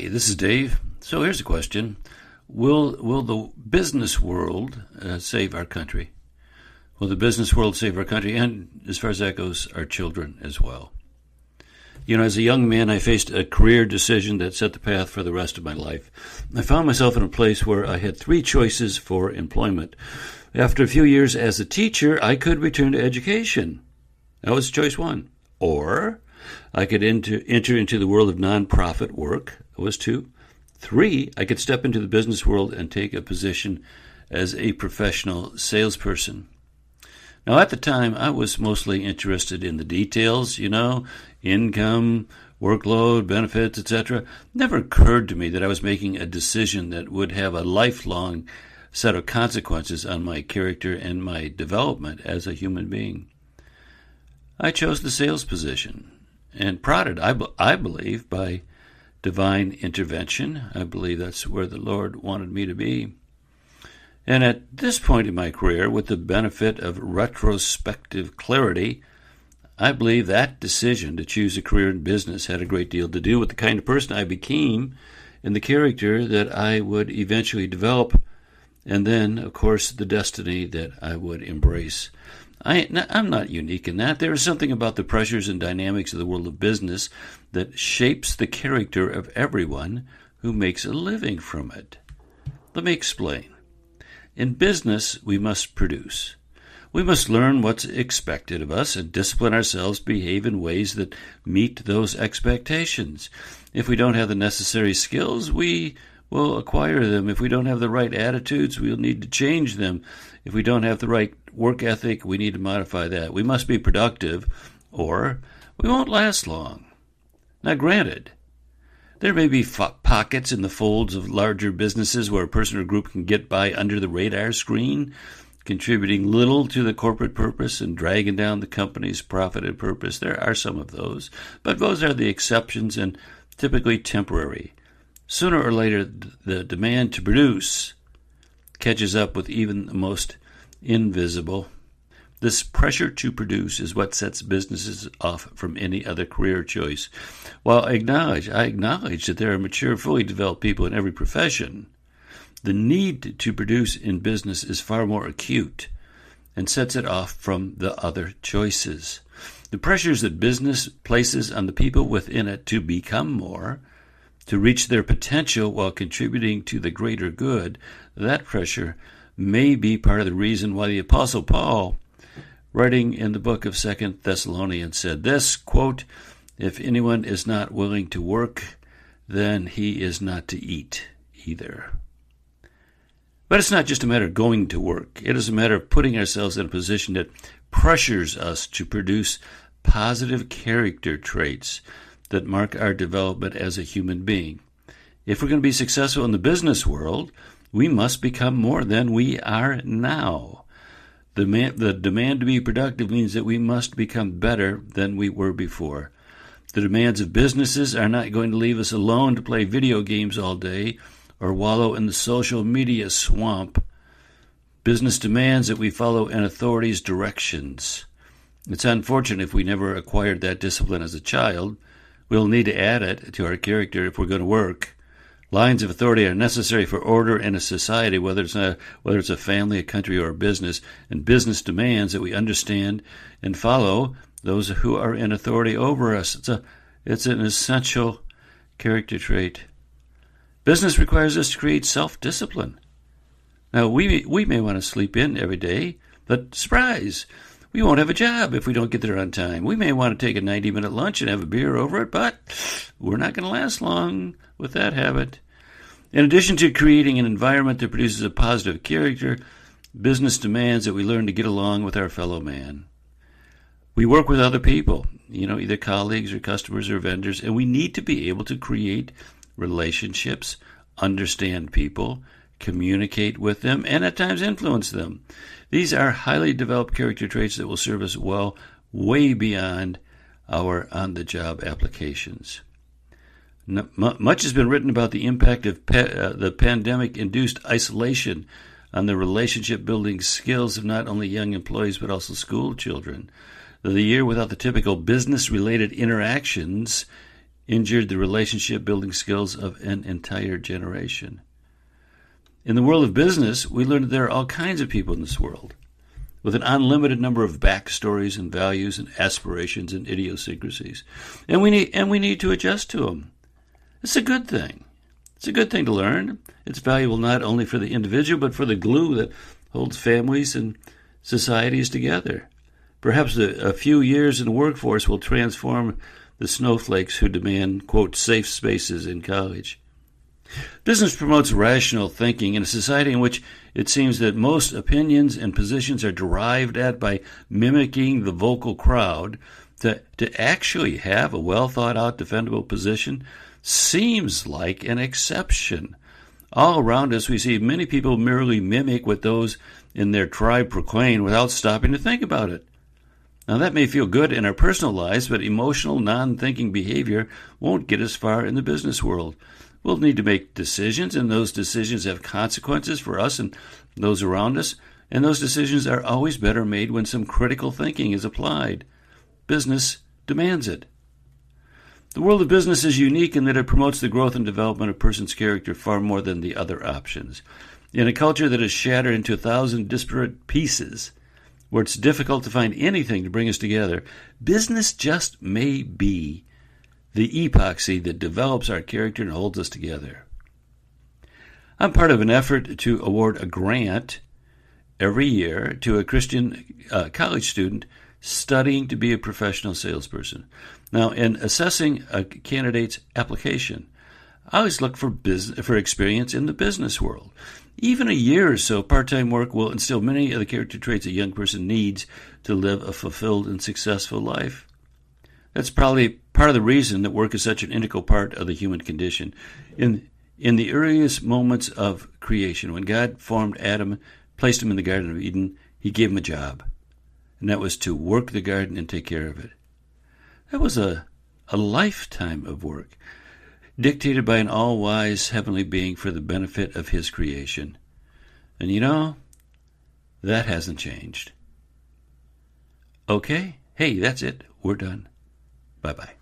Hi, this is Dave. So here's a question. Will the business world save our country? Will the business world save our country? And as far as that goes, our children as well. You know, as a young man, I faced a career decision that set the path for the rest of my life. I found myself in a place where I had three choices for employment. After a few years as a teacher, I could return to education. That was choice one. Or I could enter into the world of nonprofit work. That was two. Three, I could step into the business world and take a position as a professional salesperson. Now, at the time, I was mostly interested in the details, income, workload, benefits, etc. It never occurred to me that I was making a decision that would have a lifelong set of consequences on my character and my development as a human being. I chose the sales position and prodded, I believe, by divine intervention. I believe that's where the Lord wanted me to be. And at this point in my career, with the benefit of retrospective clarity, I believe that decision to choose a career in business had a great deal to do with the kind of person I became and the character that I would eventually develop, and then, of course, the destiny that I would embrace. I'm not unique in that. There is something about the pressures and dynamics of the world of business that shapes the character of everyone who makes a living from it. Let me explain. In business, we must produce. We must learn what's expected of us and discipline ourselves to behave in ways that meet those expectations. If we don't have the necessary skills, we will acquire them. If we don't have the right attitudes, we'll need to change them. If we don't have the right work ethic, we need to modify that. We must be productive, or we won't last long. Now, granted, there may be pockets in the folds of larger businesses where a person or group can get by under the radar screen, contributing little to the corporate purpose and dragging down the company's profit and purpose. There are some of those, but those are the exceptions and typically temporary. Sooner or later, the demand to produce catches up with even the most invisible. This pressure to produce is what sets businesses off from any other career choice. While I acknowledge that there are mature, fully developed people in every profession, the need to produce in business is far more acute and sets it off from the other choices. The pressures that business places on the people within it to become more, to reach their potential while contributing to the greater good, that pressure may be part of the reason why the Apostle Paul, writing in the book of 2 Thessalonians, said this, quote, "If anyone is not willing to work, then he is not to eat either." But it's not just a matter of going to work. It is a matter of putting ourselves in a position that pressures us to produce positive character traits that mark our development as a human being. If we're going to be successful in the business world, we must become more than we are now. The demand to be productive means that we must become better than we were before. The demands of businesses are not going to leave us alone to play video games all day or wallow in the social media swamp. Business demands that we follow an authority's directions. It's unfortunate if we never acquired that discipline as a child. We'll need to add it to our character if we're going to work. Lines of authority are necessary for order in a society, whether it's a family, a country, or a business, and business demands that we understand and follow those who are in authority over us. It's an essential character trait. Business requires us to create self-discipline. Now, we may want to sleep in every day, but surprise! We won't have a job if we don't get there on time. We may want to take a 90-minute lunch and have a beer over it, but we're not going to last long with that habit. In addition to creating an environment that produces a positive character, business demands that we learn to get along with our fellow man. We work with other people, either colleagues or customers or vendors, and we need to be able to create relationships, understand people, communicate with them, and at times influence them. These are highly developed character traits that will serve us well way beyond our on-the-job applications. Much has been written about the impact of the pandemic-induced isolation on the relationship-building skills of not only young employees but also school children. The year without the typical business-related interactions injured the relationship-building skills of an entire generation. In the world of business, we learned that there are all kinds of people in this world, with an unlimited number of backstories and values and aspirations and idiosyncrasies. And we need to adjust to them. It's a good thing. It's a good thing to learn. It's valuable not only for the individual, but for the glue that holds families and societies together. Perhaps a few years in the workforce will transform the snowflakes who demand, quote, safe spaces in college. Business promotes rational thinking in a society in which it seems that most opinions and positions are derived at by mimicking the vocal crowd. To actually have a well-thought-out, defendable position seems like an exception. All around us, we see many people merely mimic what those in their tribe proclaim without stopping to think about it. Now, that may feel good in our personal lives, but emotional, non-thinking behavior won't get us far in the business world. We'll need to make decisions, and those decisions have consequences for us and those around us, and those decisions are always better made when some critical thinking is applied. Business demands it. The world of business is unique in that it promotes the growth and development of a person's character far more than the other options. In a culture that is shattered into 1,000 disparate pieces, where it's difficult to find anything to bring us together, business just may be the epoxy that develops our character and holds us together. I'm part of an effort to award a grant every year to a Christian college student studying to be a professional salesperson. Now, in assessing a candidate's application, I always look for experience in the business world. Even a year or so part-time work will instill many of the character traits a young person needs to live a fulfilled and successful life. That's probably part of the reason that work is such an integral part of the human condition. In the earliest moments of creation, when God formed Adam, placed him in the Garden of Eden, he gave him a job. And that was to work the garden and take care of it. That was a lifetime of work, dictated by an all-wise heavenly being for the benefit of his creation. And you know, that hasn't changed. Okay, hey, that's it. We're done. Bye-bye.